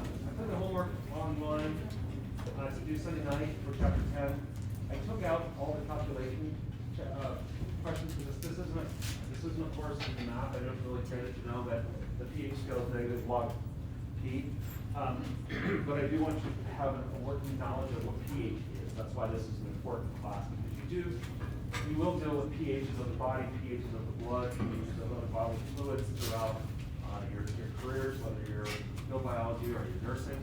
I put the homework online to do Sunday night for chapter 10. I took out all the calculation questions because this isn't a course in math. I don't really care that you know that the pH scale is negative log P. But I do want you to have a working knowledge of what pH is. That's why this is an important class, because you will deal with pHs of the body, pHs of the blood, pHs of other bodily fluids throughout your careers, whether you're field biology or you're nursing.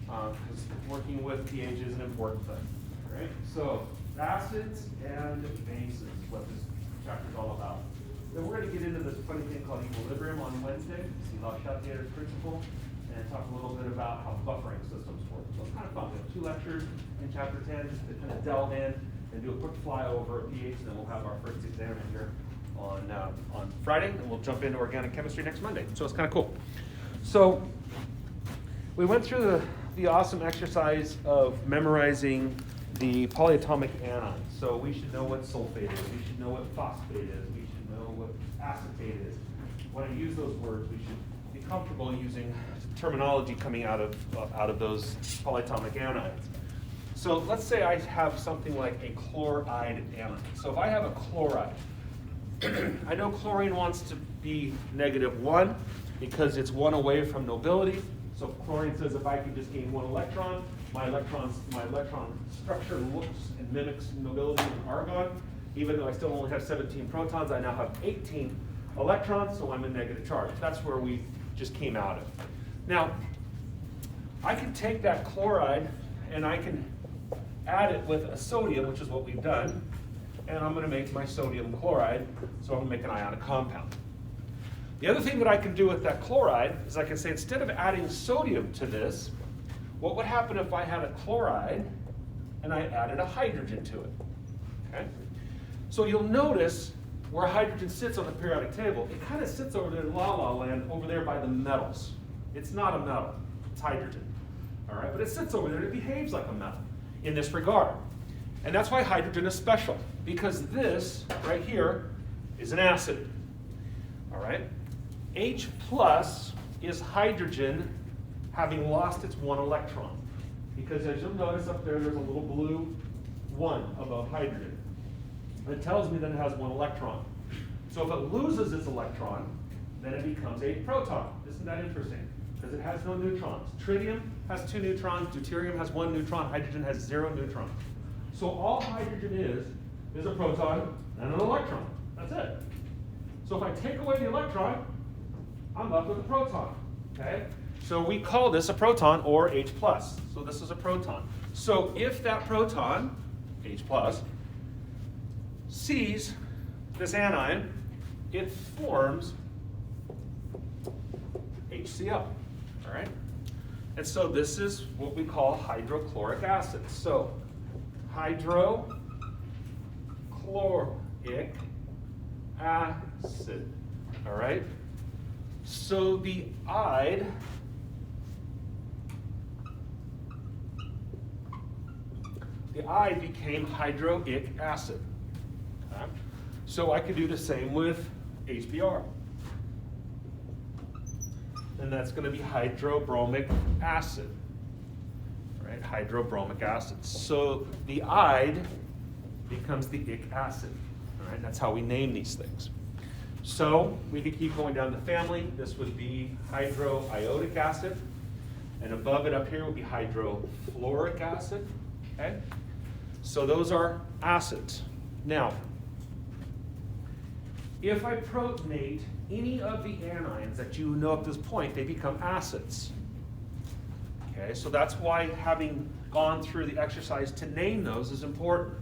Because working with pH is an important thing. All right? So acids and bases is what this chapter is all about. Then we're going to get into this funny thing called equilibrium on Wednesday, see Laschetier's principle, and talk a little bit about how buffering systems work. So it's kind of fun. We have 2 lectures in chapter 10 just to kind of delve in and do a quick flyover of pH, and then we'll have our first exam in here on Friday, and we'll jump into organic chemistry next Monday. So it's kind of cool. So we went through the awesome exercise of memorizing the polyatomic anions. So we should know what sulfate is, we should know what phosphate is, we should know what acetate is. When I use those words, we should be comfortable using terminology coming out of those polyatomic anions. So let's say I have something like a chloride anion. So if I have a chloride, I know chlorine wants to be -1 because it's 1 away from nobility. So chlorine says if I can just gain 1 electron, my electron structure looks and mimics nobility in argon. Even though I still only have 17 protons, I now have 18 electrons, so I'm a negative charge. That's where we just came out of. Now, I can take that chloride and I can add it with a sodium, which is what we've done, and I'm going to make my sodium chloride, so I'm going to make an ionic compound. The other thing that I can do with that chloride is I can say, instead of adding sodium to this, what would happen if I had a chloride and I added a hydrogen to it? Okay? So you'll notice where hydrogen sits on the periodic table, it kind of sits over there in la-la land, over there by the metals. It's not a metal, it's hydrogen. All right, but it sits over there and it behaves like a metal in this regard. And that's why hydrogen is special, because this right here is an acid. All right? H plus is hydrogen having lost its 1 electron. Because as you'll notice up there, there's a little blue 1 above hydrogen. It tells me that it has 1 electron. So if it loses its electron, then it becomes a proton. Isn't that interesting? Because it has no neutrons. Tritium has 2 neutrons, deuterium has 1 neutron, hydrogen has 0 neutrons. So all hydrogen is a proton and an electron. That's it. So if I take away the electron, I'm left with a proton. Okay? So we call this a proton, or H+. So this is a proton. So if that proton, H+, sees this anion, it forms HCl. All right? And so this is what we call hydrochloric acid. So hydrochloric acid. All right? So the ide became hydroic acid. Okay? So I could do the same with HBr. And that's going to be hydrobromic acid. Right? Hydrobromic acid. So the ide becomes the ic acid. All right? That's how we name these things. So we could keep going down the family. This would be hydroiodic acid. And above it up here would be hydrofluoric acid. Okay? So those are acids. Now, if I protonate any of the anions that you know at this point, they become acids. Okay, so that's why having gone through the exercise to name those is important.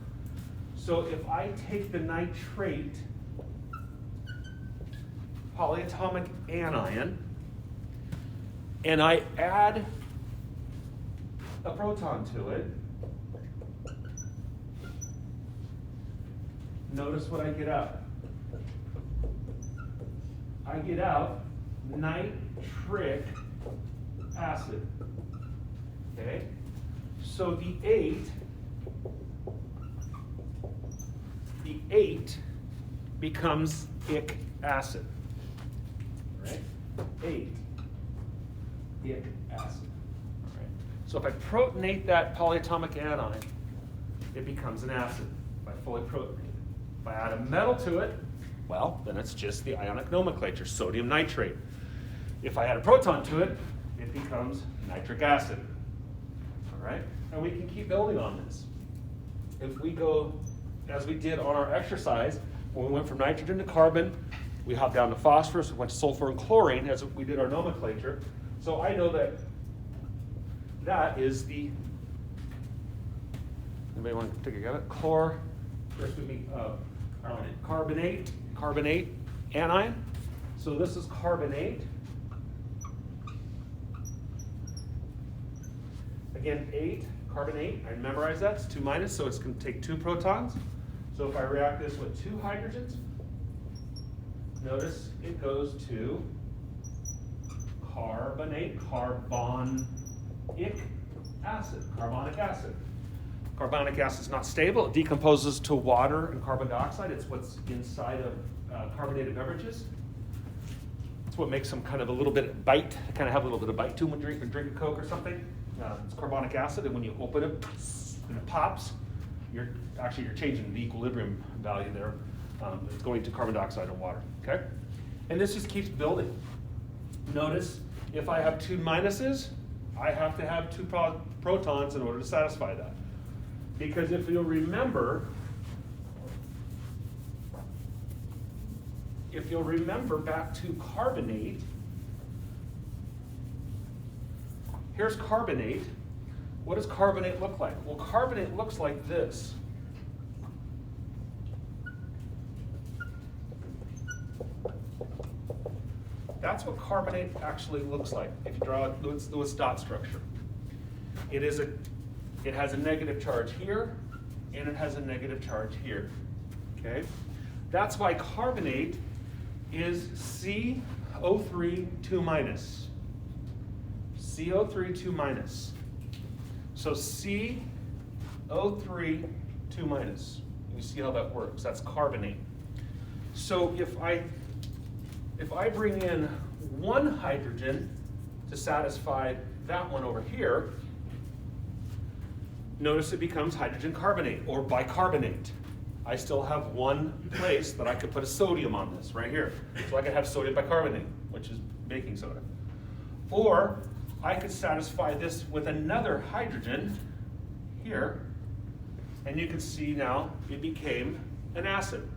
So if I take the nitrate polyatomic anion and I add a proton to it, notice what I get out. I get out nitric acid. Okay? So the 8 becomes ic acid. Right? 8 ic acid. So if I protonate that polyatomic anion, it becomes an acid if I fully protonate it. If I add a metal to it, well, then it's just the ionic nomenclature, sodium nitrate. If I add a proton to it, it becomes nitric acid. All right? And we can keep building on this. If we go, as we did on our exercise, when we went from nitrogen to carbon, we hopped down to phosphorus, we went to sulfur and chlorine as we did our nomenclature. So I know that that is the, anybody want to take a go at it? First would be carbonate anion. So this is carbonate. Again, carbonate, I memorize that, it's 2 minus, so it's going to take 2 protons. So if I react this with 2 hydrogens, notice it goes to carbonate, carbonic acid. Carbonic acid is not stable. It decomposes to water and carbon dioxide. It's what's inside of carbonated beverages. It's what makes them kind of a little bit bite, kind of have a little bit of bite to them when you drink a Coke or something. It's carbonic acid, and when you open it and it pops, you're changing the equilibrium value there. It's going to carbon dioxide and water, okay? And this just keeps building. Notice, if I have 2 minuses, I have to have 2 protons in order to satisfy that. Because if you'll remember back to carbonate, here's carbonate. What does carbonate look like? Well, carbonate looks like this. That's what carbonate actually looks like if you draw Lewis dot structure. It has a negative charge here, and it has a negative charge here. Okay? That's why carbonate is CO3 2 minus. CO3 2 minus. So CO3 2 minus. You see how that works. That's carbonate. So if I bring in 1 hydrogen to satisfy that one over here, notice it becomes hydrogen carbonate or bicarbonate. I still have 1 place that I could put a sodium on this right here. So I could have sodium bicarbonate, which is baking soda. Or I could satisfy this with another hydrogen here, and you can see now it became an acid.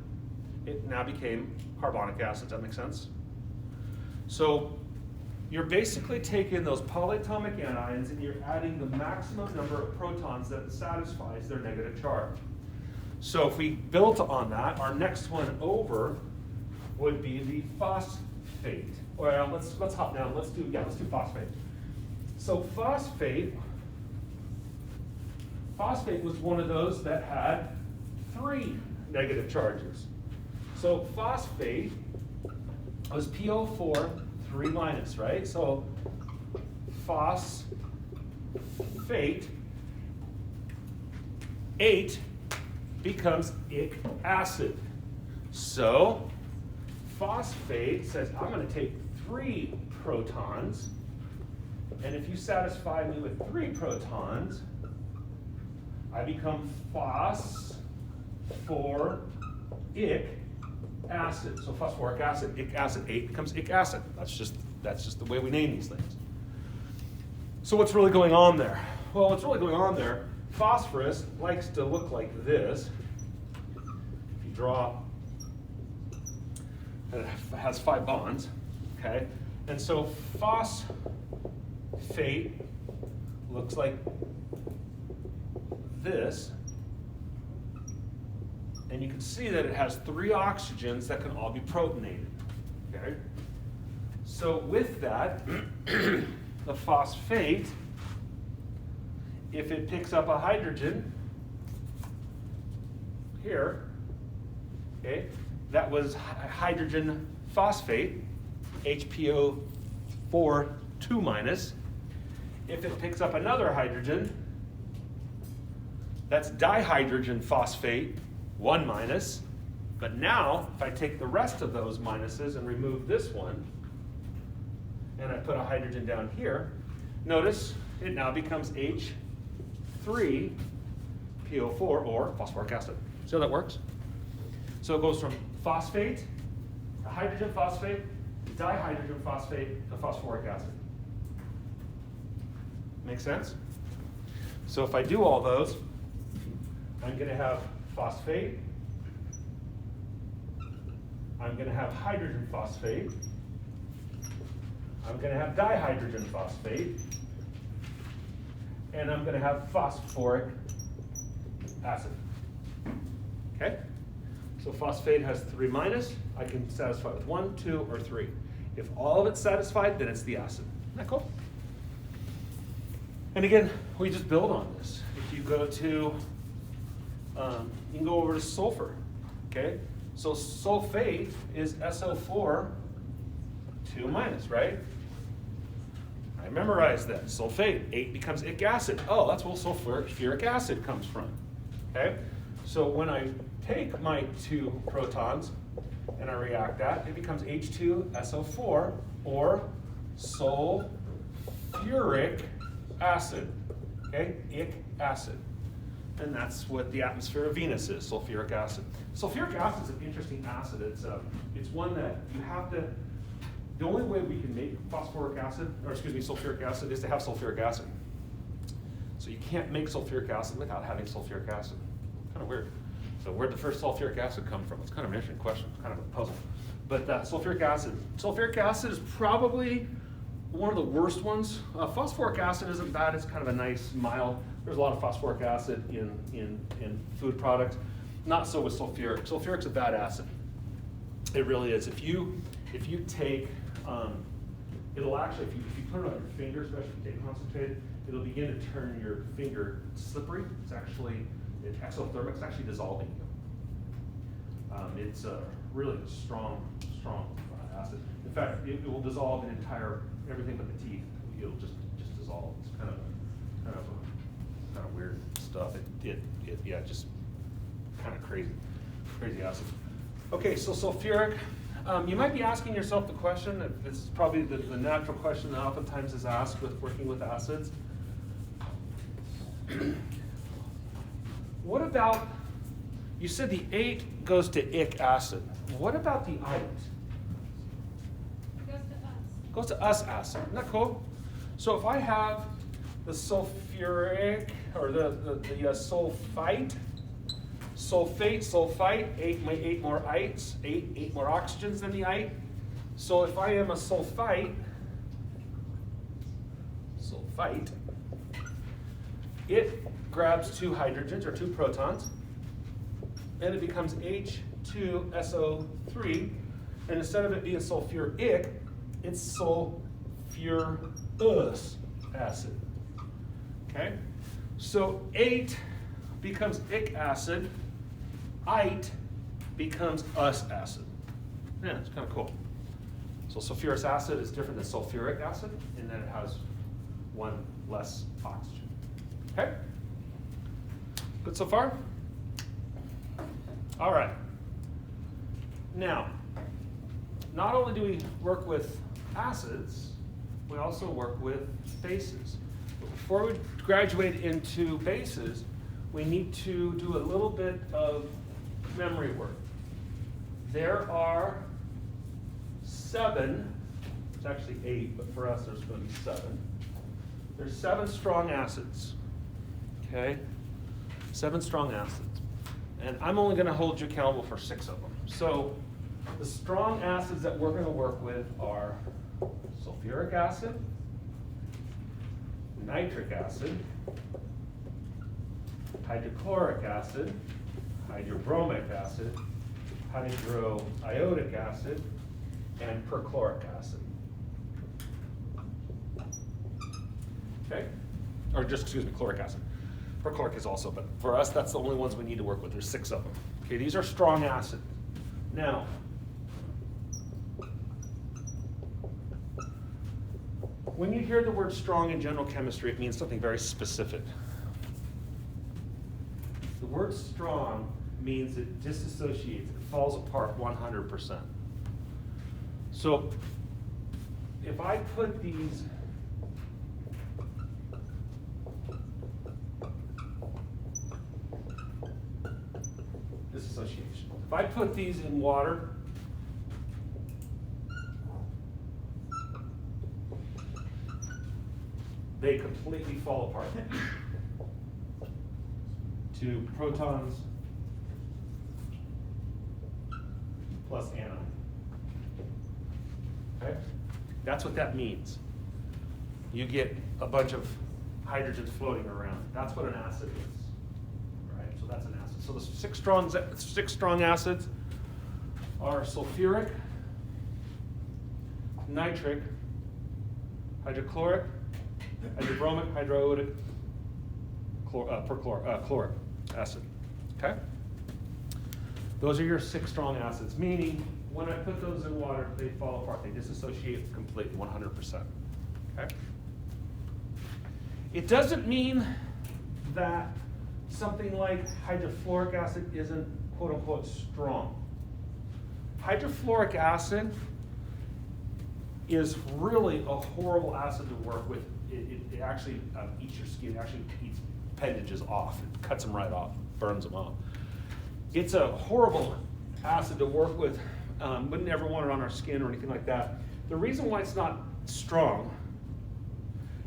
It now became carbonic acid. Does that make sense? So you're basically taking those polyatomic anions and you're adding the maximum number of protons that satisfies their negative charge. So if we built on that, our next one over would be the phosphate. Well, let's hop down. Let's do phosphate. So phosphate was one of those that had 3 negative charges. So phosphate was PO4 3 minus, right? So phosphate 8 becomes ic acid. So phosphate says I'm going to take 3 protons, and if you satisfy me with 3 protons, I become phosphoric acid. So phosphoric acid, ic acid, 8 becomes ic acid. That's just the way we name these things. So what's really going on there? Well, what's really going on there, phosphorus likes to look like this. If you draw, it has 5 bonds, okay? And so phosphate looks like this. And you can see that it has 3 oxygens that can all be protonated, okay? So with that, the phosphate, if it picks up a hydrogen here, okay, that was hydrogen phosphate, HPO4 2 minus. If it picks up another hydrogen, that's dihydrogen phosphate, 1 minus. But now, if I take the rest of those minuses and remove this one, and I put a hydrogen down here, notice it now becomes H3PO4 or phosphoric acid. See how that works? So it goes from phosphate, a hydrogen phosphate, dihydrogen phosphate, to phosphoric acid. Make sense? So if I do all those, I'm going to have phosphate, I'm going to have hydrogen phosphate, I'm going to have dihydrogen phosphate, and I'm going to have phosphoric acid. Okay? So phosphate has 3 minus. I can satisfy with 1, 2, or 3. If all of it's satisfied, then it's the acid. Isn't that cool? And again, we just build on this. If you go to, you can go over to sulfur. Okay? So sulfate is SO4 2 minus, right? I memorized that. Sulfate, 8 becomes ic acid. Oh, that's where sulfuric acid comes from. Okay? So when I take my 2 protons and I react that, it becomes H2SO4 or sulfuric acid. Okay? Ic acid. And that's what the atmosphere of Venus is, sulfuric acid. Sulfuric acid is an interesting acid. It's one that you have to, the only way we can make sulfuric acid is to have sulfuric acid. So you can't make sulfuric acid without having sulfuric acid. Kind of weird. So where'd the first sulfuric acid come from? It's kind of an interesting question, it's kind of a puzzle. But sulfuric acid is probably one of the worst ones. Phosphoric acid isn't bad, it's kind of a nice, mild. There's a lot of phosphoric acid in food products. Not so with sulfuric. Sulfuric's a bad acid. It really is. If you take, it'll actually, if you put it on your finger, especially if you take concentrated, it'll begin to turn your finger slippery. It's exothermic, it's actually dissolving you. It's a really strong acid. In fact, it will dissolve everything but the teeth. It'll just dissolve. It's kind of weird stuff. Yeah, just kind of crazy acid. Okay, so sulfuric. You might be asking yourself the question, this is probably the natural question that oftentimes is asked with working with acids. What about, you said the 8 goes to ic acid. What about the ite? It goes to us acid. Isn't that cool? So if I have the sulfuric, or the sulfite, 8 more ites, 8 more oxygens than the ite. So if I am a sulfite, it grabs 2 hydrogens, or 2 protons, and it becomes H2SO3, and instead of it being sulfuric, it's sulfurous acid. Okay? So 8 becomes ic acid, ite becomes us acid. Yeah, it's kind of cool. So sulfurous acid is different than sulfuric acid, and then it has 1 less oxygen. Okay? Good so far? All right. Now, not only do we work with acids, we also work with bases. But before we graduate into bases, we need to do a little bit of memory work. There are 7, it's actually 8, but for us there's going to be 7. There's 7 strong acids, okay? 7 strong acids. And I'm only going to hold you accountable for 6 of them. So the strong acids that we're going to work with are sulfuric acid, nitric acid, hydrochloric acid, hydrobromic acid, hydroiodic acid, and perchloric acid. Okay? Or just, excuse me, chloric acid. Perchloric is also, but for us, that's the only ones we need to work with. There's 6 of them. Okay, these are strong acids. Now, when you hear the word strong in general chemistry, it means something very specific. The word strong means it disassociates, it falls apart 100%. So if I put these If I put these in water, they completely fall apart to protons plus anion. Okay? That's what that means. You get a bunch of hydrogens floating around. That's what an acid is. Right? So that's an acid. So the six strong acids are sulfuric, nitric, hydrochloric, hydrobromic, hydroiodic, chloric acid. Okay? Those are your 6 strong acids, meaning when I put those in water, they fall apart. They dissociate completely, 100%. Okay? It doesn't mean that something like hydrofluoric acid isn't quote unquote strong. Hydrofluoric acid is really a horrible acid to work with. It actually eats your skin, it actually eats appendages off. It cuts them right off, burns them off. It's a horrible acid to work with. Wouldn't ever want it on our skin or anything like that. The reason why it's not strong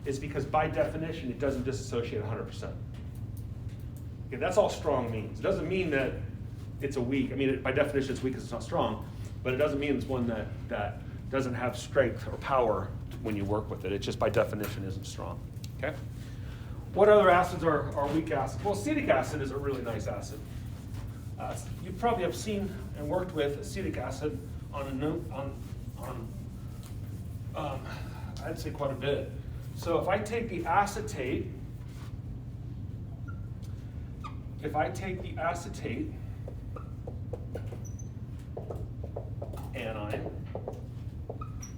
is because by definition it doesn't dissociate 100%. Okay, that's all strong means. It doesn't mean that it's a weak, I mean by definition it's weak because it's not strong, but it doesn't mean it's one that doesn't have strength or power when you work with it. It just by definition isn't strong. Okay? What other acids are weak acids? Well, acetic acid is a really nice acid. You probably have seen and worked with acetic acid I'd say quite a bit. So if I take the acetate, anion,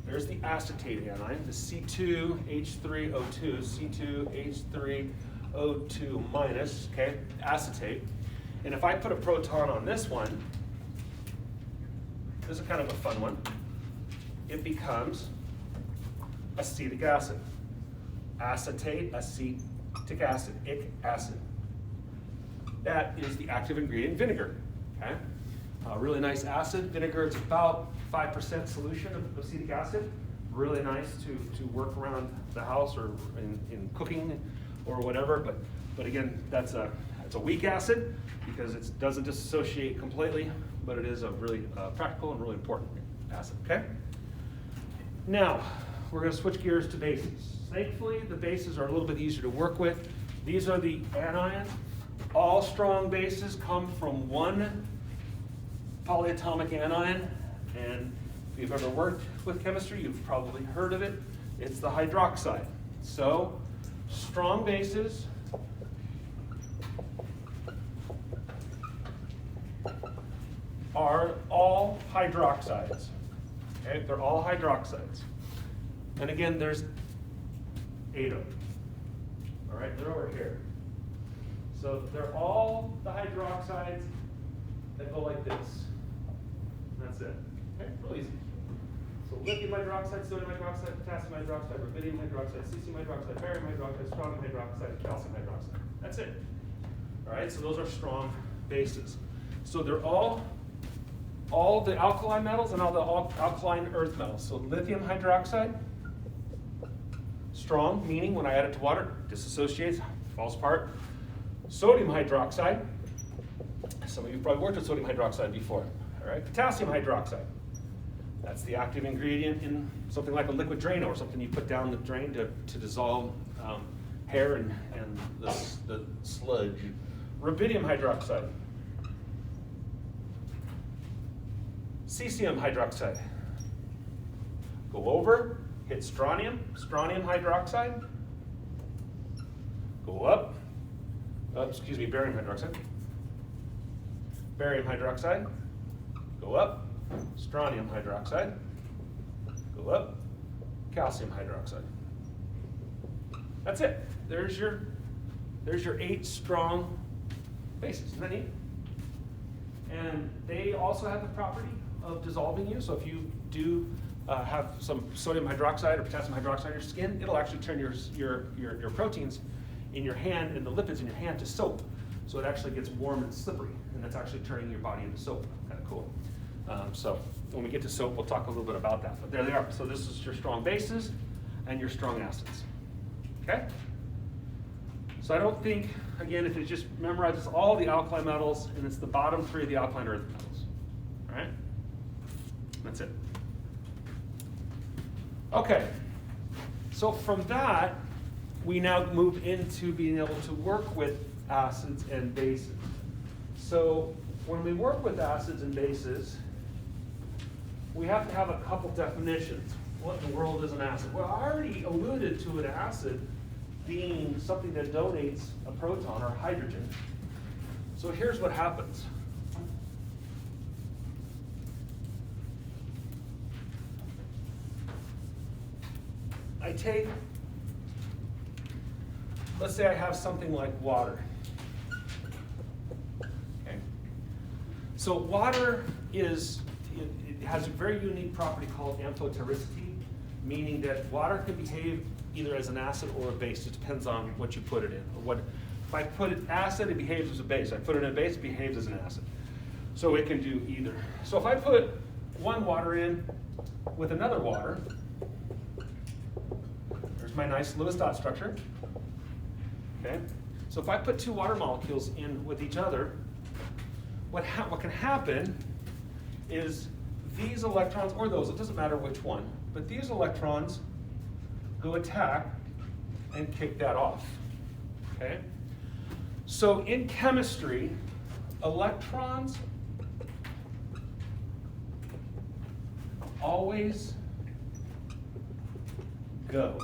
there's the acetate anion, the C2H3O2, C2H3O2 minus, okay, acetate. And if I put a proton on this one, this is kind of a fun one, it becomes acetic acid. Acetate, acetic acid, ic acid. That is the active ingredient in vinegar. Okay? A really nice acid. Vinegar is about 5% solution of acetic acid. Really nice to work around the house or in cooking or whatever. But again, it's a weak acid because it doesn't dissociate completely, but it is a really practical and really important acid. Okay? Now, we're going to switch gears to bases. Thankfully, the bases are a little bit easier to work with. These are the anions. All strong bases come from one polyatomic anion, and if you've ever worked with chemistry, you've probably heard of it. It's the hydroxide. So, strong bases are all hydroxides. Okay, they're all hydroxides. And again, there's 8 of them. All right, they're over here. So they're all the hydroxides that go like this. That's it. Okay, real easy. So lithium hydroxide, sodium hydroxide, potassium hydroxide, rubidium hydroxide, cesium hydroxide, barium hydroxide, strontium hydroxide, calcium hydroxide. That's it. All right, so those are strong bases. So they're all the alkali metals and all the alkaline earth metals. So lithium hydroxide, strong, meaning when I add it to water, disassociates, falls apart. Sodium hydroxide, some of you probably worked with sodium hydroxide before. All right, potassium hydroxide. That's the active ingredient in something like a liquid Drano or something you put down the drain to dissolve hair and the sludge. Rubidium hydroxide. Cesium hydroxide. Go over, hit strontium hydroxide. Go up, barium hydroxide. Barium hydroxide. Go up, strontium hydroxide. Go up, calcium hydroxide. That's it. There's your 8 strong bases. Isn't that neat? And they also have the property of dissolving you. So if you do have some sodium hydroxide or potassium hydroxide on your skin, it'll actually turn your proteins in your hand and the lipids in your hand to soap. So it actually gets warm and slippery, and that's actually turning your body into soap. Kind of cool. So when we get to soap, we'll talk a little bit about that. But there they are. So this is your strong bases and your strong acids. Okay? So I don't think, again, if it just memorizes all the alkali metals, and it's the bottom three of the alkaline earth metals. All right? That's it. Okay. So from that, we now move into being able to work with acids and bases. So when we work with acids and bases, we have to have a couple definitions. What in the world is an acid? Well, I already alluded to an acid being something that donates a proton or hydrogen. So here's what happens. I take, let's say I have something like water. Okay. So water is, it has a very unique property called amphotericity, meaning that water can behave either as an acid or a base. It depends on what you put it in. If I put it acid, it behaves as a base. If I put it in a base, it behaves as an acid. So it can do either. So if I put one water in with another water, there's my nice Lewis dot structure. Okay. So if I put two water molecules in with each other, what can happen is these electrons, or those, it doesn't matter which one, but these electrons go attack and kick that off. Okay? So in chemistry, electrons always go.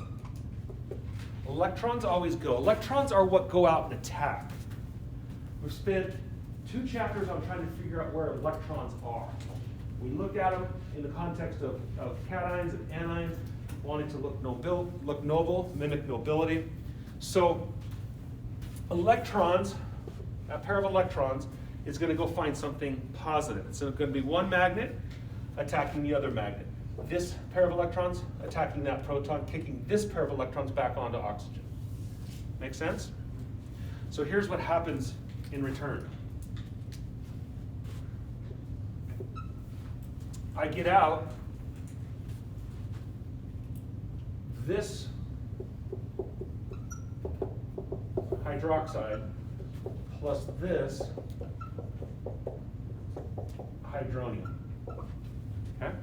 Electrons always go. Electrons are what go out and attack. We've spent 2 chapters on trying to figure out where electrons are. We looked at them in the context of cations and anions, wanting to look noble, mimic nobility. So electrons, a pair of electrons, is going to go find something positive. It's going to be one magnet attacking the other magnet. This pair of electrons attacking that proton, kicking this pair of electrons back onto oxygen. Make sense? So here's what happens in return. I get out this hydroxide plus this hydronium. Okay?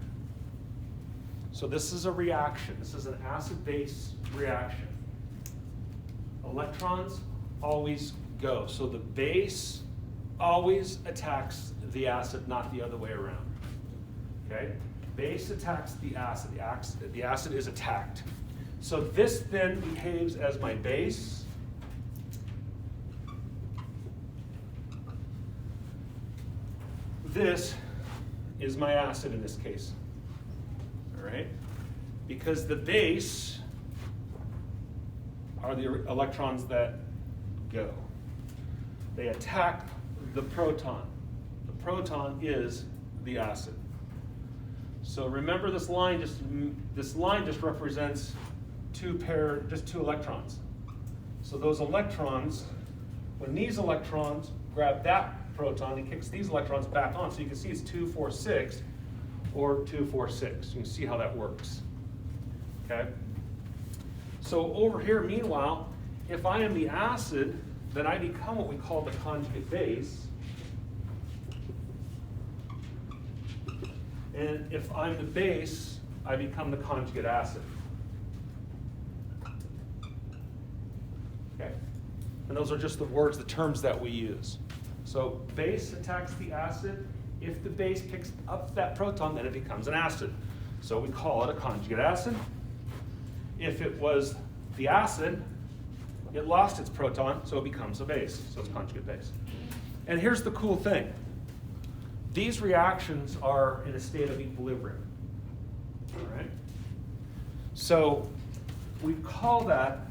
So this is a reaction. This is an acid-base reaction. Electrons always go. So the base always attacks the acid, not the other way around. Okay? Base attacks the acid. The acid is attacked. So this then behaves as my base. This is my acid in this case. All right? Because the base are the electrons that go. They attack the proton. The proton is the acid. So remember, this line just represents two electrons. So those electrons, when these electrons grab that proton, it kicks these electrons back on. So you can see it's 2, 4, 6 or 2, 4, 6. You can see how that works. Okay? So over here, meanwhile, if I am the acid, then I become what we call the conjugate base. And if I'm the base, I become the conjugate acid. Okay? And those are just the words, the terms that we use. So base attacks the acid. If the base picks up that proton, then it becomes an acid. So we call it a conjugate acid. If it was the acid, it lost its proton, so it becomes a base. So it's conjugate base. And here's the cool thing. These reactions are in a state of equilibrium. All right? So we call that,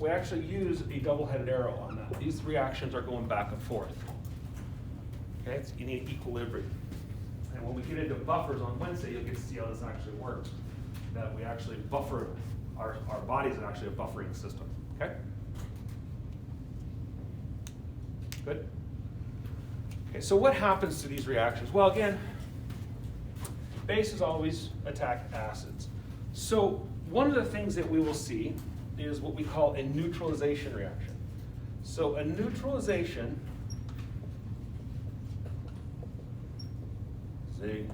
we actually use a double-headed arrow on that. These reactions are going back and forth. Okay, it's in equilibrium. And when we get into buffers on Wednesday, you'll get to see how this actually works. That we actually buffer, our bodies are actually a buffering system. Okay? Good? Good? Okay, so what happens to these reactions? Well, again, bases always attack acids. So one of the things that we will see is what we call a neutralization reaction. So a neutralization, Z.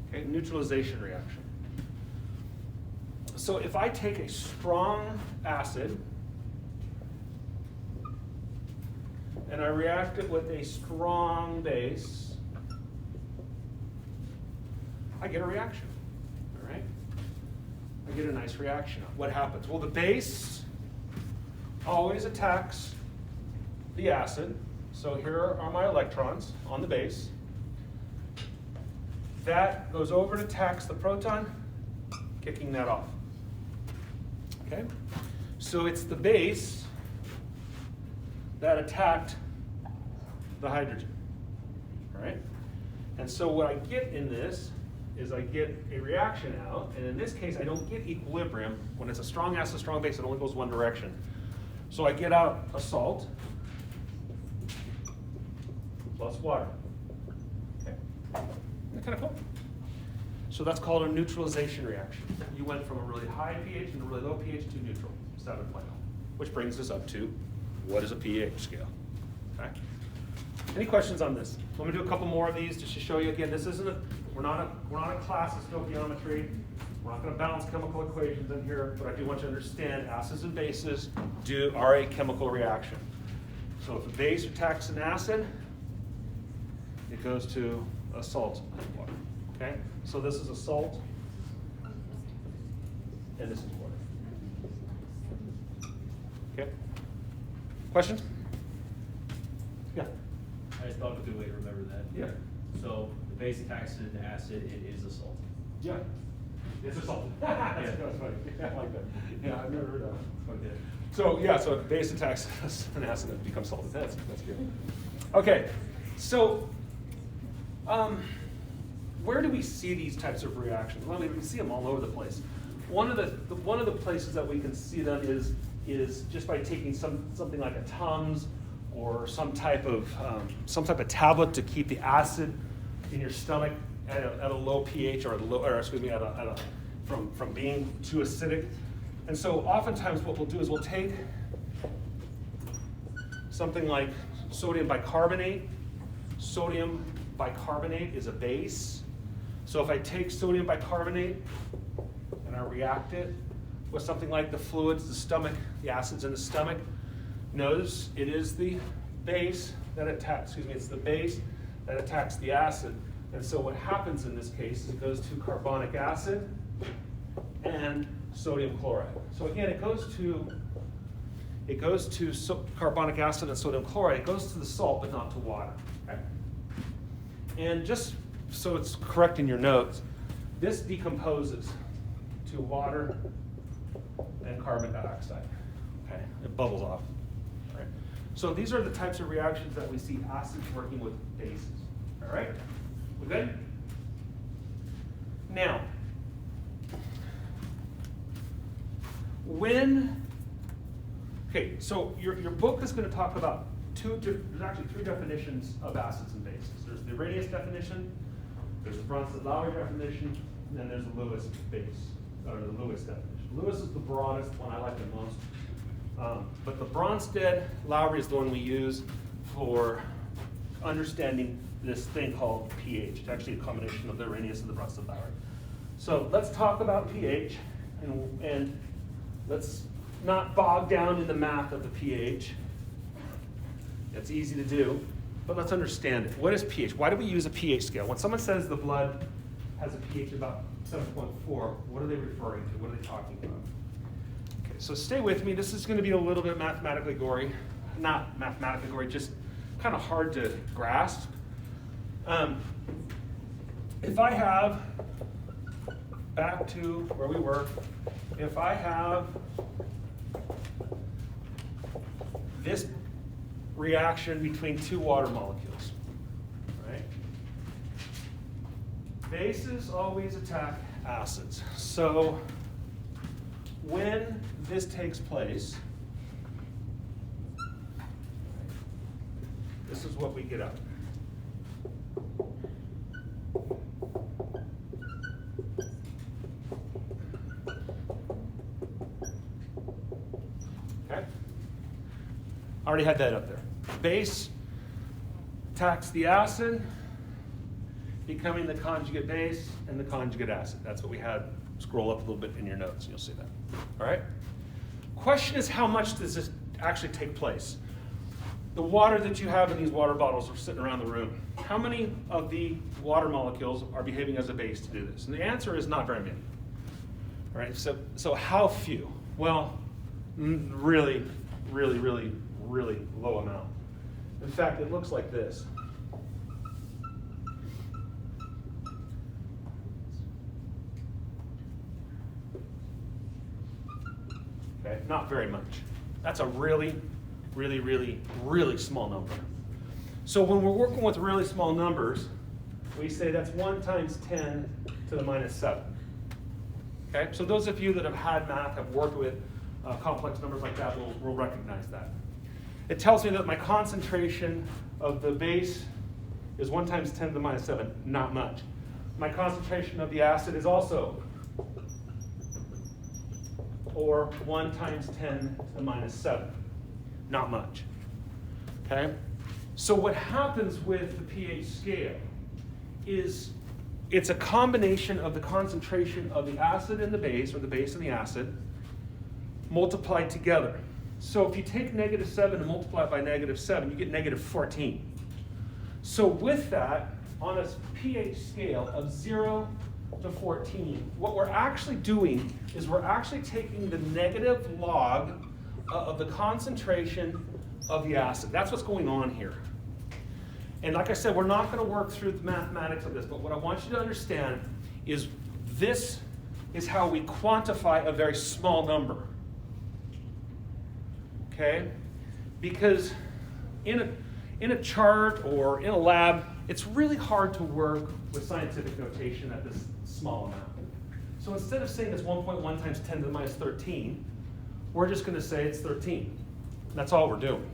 Okay, neutralization reaction. So if I take a strong acid and I react it with a strong base, I get a reaction, all right? I get a nice reaction. What happens? Well, the base always attacks the acid. So here are my electrons on the base. That goes over and attacks the proton, kicking that off. Okay? So it's the base that attacked the hydrogen. All right? And so what I get in this is I get a reaction out, and in this case I don't get equilibrium. When it's a strong acid, strong base, it only goes one direction. So I get out a salt plus water. Okay? Isn't that kind of cool? So that's called a neutralization reaction. You went from a really high pH and a really low pH to neutral, 7.0. Which brings us up to, what is a pH scale? Okay? Any questions on this? Let me do a couple more of these just to show you again. This isn't a, we're not a class of stoichiometry. We're not going to balance chemical equations in here, but I do want you to understand acids and bases are a chemical reaction. So if a base attacks an acid, it goes to a salt and water. Okay? So this is a salt, and this is water. Okay? Questions? Yeah. I just thought of a good way to remember that. Yeah. So the base attacks an acid, it is a salt. Yeah. It's a salt. That's funny. Yeah, I like that. Yeah, I've never heard that. Okay. So yeah, so if base attacks an acid, it becomes salt. That's good. Okay. So where do we see these types of reactions? Well, we can see them all over the place. One of the places that we can see them is just by taking something like a Tums or some type of tablet to keep the acid in your stomach at a low pH from being too acidic. And so oftentimes what we'll do is we'll take something like sodium bicarbonate. Sodium bicarbonate is a base. So if I take sodium bicarbonate and I react it with something like the fluids, the stomach, the acids in the stomach, notice it is the base that attacks, it's the base that attacks the acid. And so what happens in this case is it goes to carbonic acid and sodium chloride. So again, it goes to carbonic acid and sodium chloride. It goes to the salt, but not to water. Okay? And just so it's correct in your notes, this decomposes to water and carbon dioxide. Okay? It bubbles off. Right? So these are the types of reactions that we see acids working with bases. All right? We good? Now, so your book is going to talk about there's actually three definitions of acids and bases. There's the Arrhenius definition, there's the Bronsted-Lowry definition, and then there's the Lewis base, or the Lewis definition. Lewis is the broadest one, I like the most. But the Bronsted-Lowry is the one we use for understanding this thing called pH. It's actually a combination of the Arrhenius and the Bronsted-Lowry. So let's talk about pH, and let's not bog down in the math of the pH. It's easy to do, but let's understand it. What is pH? Why do we use a pH scale? When someone says the blood has a pH of about 7.4, what are they referring to? What are they talking about? Okay, so stay with me. This is going to be a little bit mathematically gory. Not mathematically gory, just kind of hard to grasp. If I have, back to where we were, if I have this reaction between two water molecules, right? Bases always attack acids. So when this takes place, this is what we get up. Okay? I already had that up there. Base attacks the acid, becoming the conjugate base and the conjugate acid. That's what we had. Scroll up a little bit in your notes, and you'll see that. All right? Question is, how much does this actually take place? The water that you have in these water bottles are sitting around the room. How many of the water molecules are behaving as a base to do this? And the answer is not very many. All right? So how few? Well, really, really, really, really low amount. In fact, it looks like this. Okay, not very much. That's a really, really, really, really small number. So when we're working with really small numbers, we say that's 1 times 10 to the minus 7. Okay, so those of you that have had math, have worked with complex numbers like that will recognize that. It tells me that my concentration of the base is 1 times 10 to the minus 7, not much. My concentration of the acid is also, or 1 times 10 to the minus 7, not much. Okay? So what happens with the pH scale is it's a combination of the concentration of the acid and the base, or the base and the acid, multiplied together. So if you take -7 and multiply it by -7, you get -14. So with that, on a pH scale of 0 to 14, what we're actually doing is we're actually taking the negative log of the concentration of the acid. That's what's going on here. And like I said, we're not going to work through the mathematics of this, but what I want you to understand is this is how we quantify a very small number. Okay? Because in a chart or in a lab, it's really hard to work with scientific notation at this small amount. So instead of saying it's 1.1 times 10 to the minus 13, we're just going to say it's 13. That's all we're doing.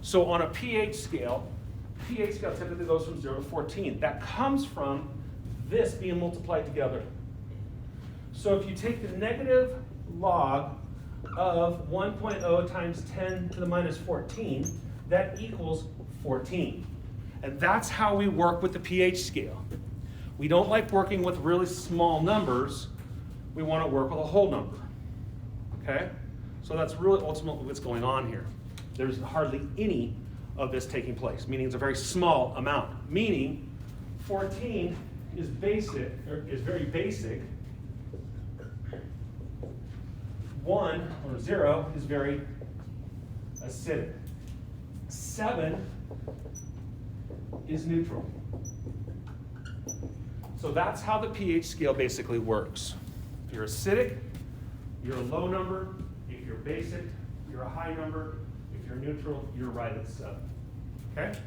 So on a pH scale typically goes from 0 to 14. That comes from this being multiplied together. So if you take the negative log of 1.0 times 10 to the minus 14, that equals 14. And that's how we work with the pH scale. We don't like working with really small numbers. We want to work with a whole number. Okay? So that's really ultimately what's going on here. There's hardly any of this taking place, meaning it's a very small amount. Meaning 14 is basic, or is very basic. 1 or 0 is very acidic. 7 is neutral. So that's how the pH scale basically works. If you're acidic, you're a low number. If you're basic, you're a high number. If you're neutral, you're right at 7. Okay?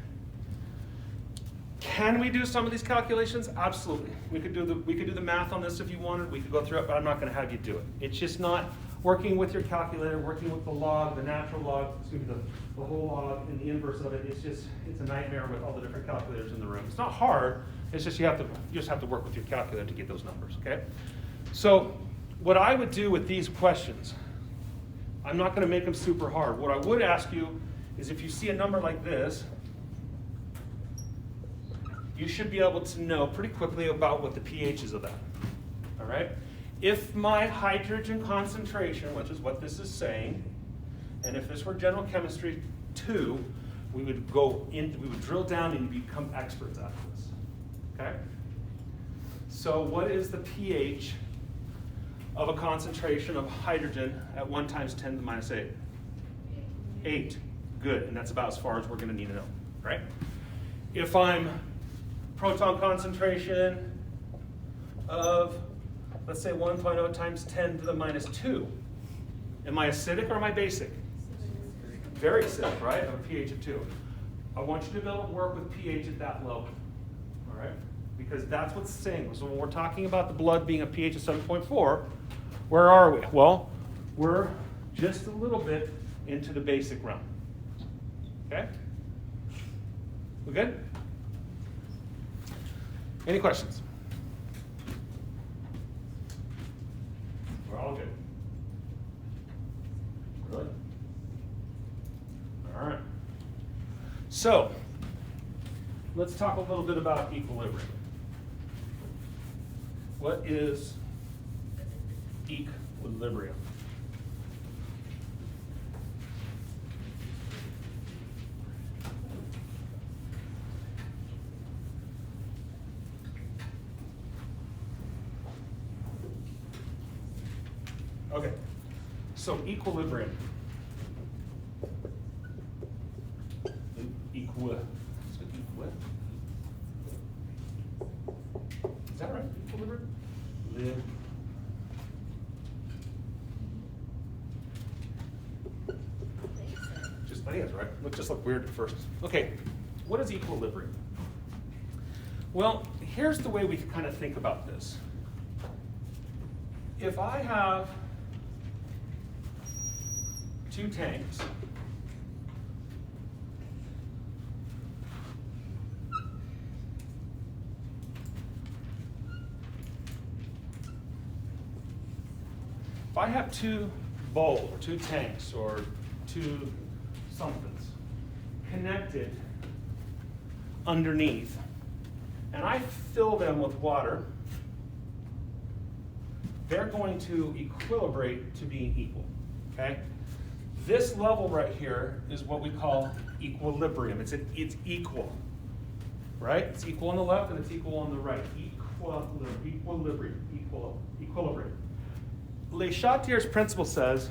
Can we do some of these calculations? Absolutely. We could do the math on this if you wanted. We could go through it, but I'm not going to have you do it. It's just not working with your calculator, working with the log, the natural log, the whole log, and the inverse of it. It's a nightmare with all the different calculators in the room. It's not hard. It's just you just have to work with your calculator to get those numbers. Okay? So what I would do with these questions, I'm not going to make them super hard. What I would ask you is, if you see a number like this, you should be able to know pretty quickly about what the pH is of that. All right? If my hydrogen concentration, which is what this is saying, and if this were general chemistry 2, we would drill down and become experts at this. Okay? So what is the pH of a concentration of hydrogen at 1 times 10 to the minus 8? 8. Good, and that's about as far as we're going to need to know, right? If I'm proton concentration of, let's say, 1.0 times 10 to the minus 2, am I acidic or am I basic? Very acidic, right? I have a pH of 2. I want you to be able to work with pH at that level, all right? Because that's what's saying. So when we're talking about the blood being a pH of 7.4, Where are we? Well, we're just a little bit into the basic realm. Okay? We good? Any questions? We're all good. Really? All right. So, let's talk a little bit about equilibrium. What is equilibrium? Okay, so equilibrium. Is that right? Equilibrium? Just I think that's right. It just looked weird at first. Okay, what is equilibrium? Well, here's the way we kind of think about this. If I have two tanks, if I have two bowls or two tanks or two somethings connected underneath, and I fill them with water, they're going to equilibrate to being equal, okay? This level right here is what we call equilibrium. It's equal, right? It's equal on the left and it's equal on the right. Equilibrium. Le Chatelier's principle says,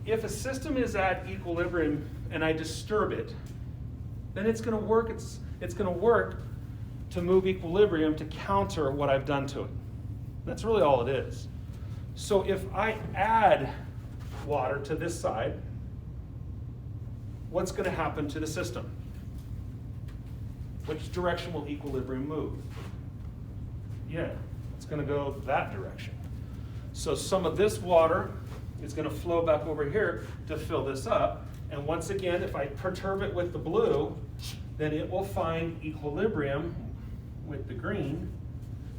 if a system is at equilibrium and I disturb it, then it's going to work. It's going to work to move equilibrium to counter what I've done to it. That's really all it is. So if I add water to this side, what's going to happen to the system? Which direction will equilibrium move? Yeah, it's going to go that direction. So some of this water is going to flow back over here to fill this up. And once again, if I perturb it with the blue, then it will find equilibrium with the green.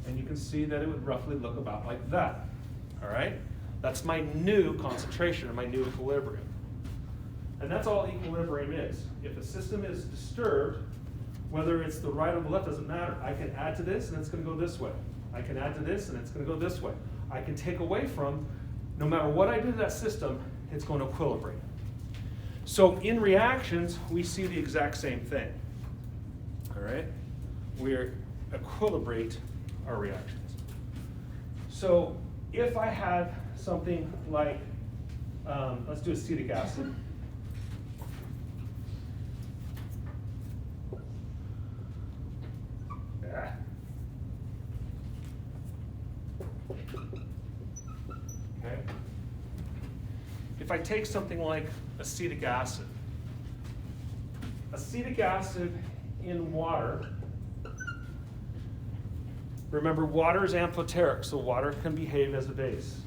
And you can see that it would roughly look about like that. All right? That's my new concentration, or my new equilibrium. And that's all equilibrium is. If a system is disturbed, whether it's the right or the left, doesn't matter. I can add to this and it's going to go this way. I can add to this and it's going to go this way. I can take away from, no matter what I do to that system, it's going to equilibrate. So in reactions, we see the exact same thing. All right? We equilibrate our reactions. So if I had something like, let's do acetic acid. Okay. If I take something like acetic acid in water, remember water is amphoteric, so water can behave as a base.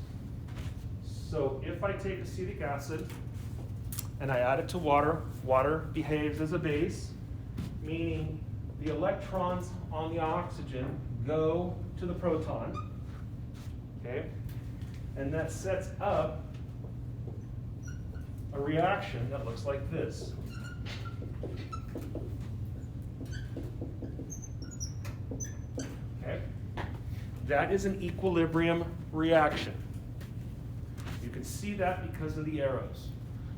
So if I take acetic acid and I add it to water, water behaves as a base, meaning the electrons on the oxygen go to the proton, okay? And that sets up a reaction that looks like this. Okay? That is an equilibrium reaction. You can see that because of the arrows.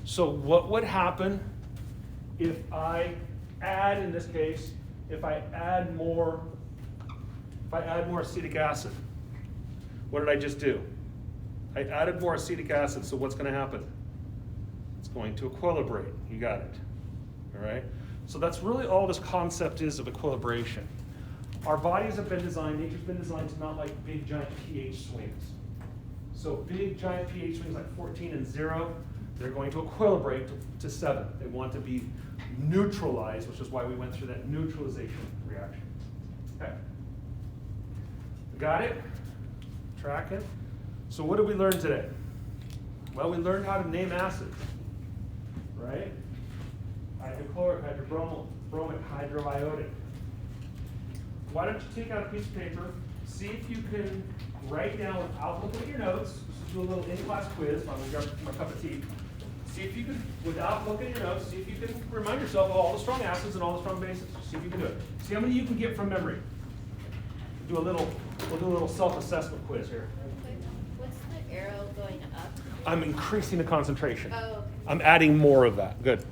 So what would happen if I add, in this case, if I add more acetic acid? What did I just do? I added more acetic acid, so what's going to happen? It's going to equilibrate. You got it. All right? So that's really all this concept is of equilibration. Our bodies have been designed, nature's been designed to not like big giant pH swings. So big giant pH swings like 14 and 0, they're going to equilibrate to 7. They want to be neutralized, which is why we went through that neutralization reaction. Okay. Got it? Tracking? So what did we learn today? Well, we learned how to name acids, right? Hydrochloric, hydrobromic, hydroiodic. Why don't you take out a piece of paper, see if you can write down without looking at your notes. Let's do a little in-class quiz. I'm gonna grab my cup of tea. See if you can, without looking at your notes, see if you can remind yourself of all the strong acids and all the strong bases. See if you can do it. See how many you can get from memory. We'll do a little self-assessment quiz here. What's the arrow going up? I'm increasing the concentration. Oh, okay. I'm adding more of that. Good.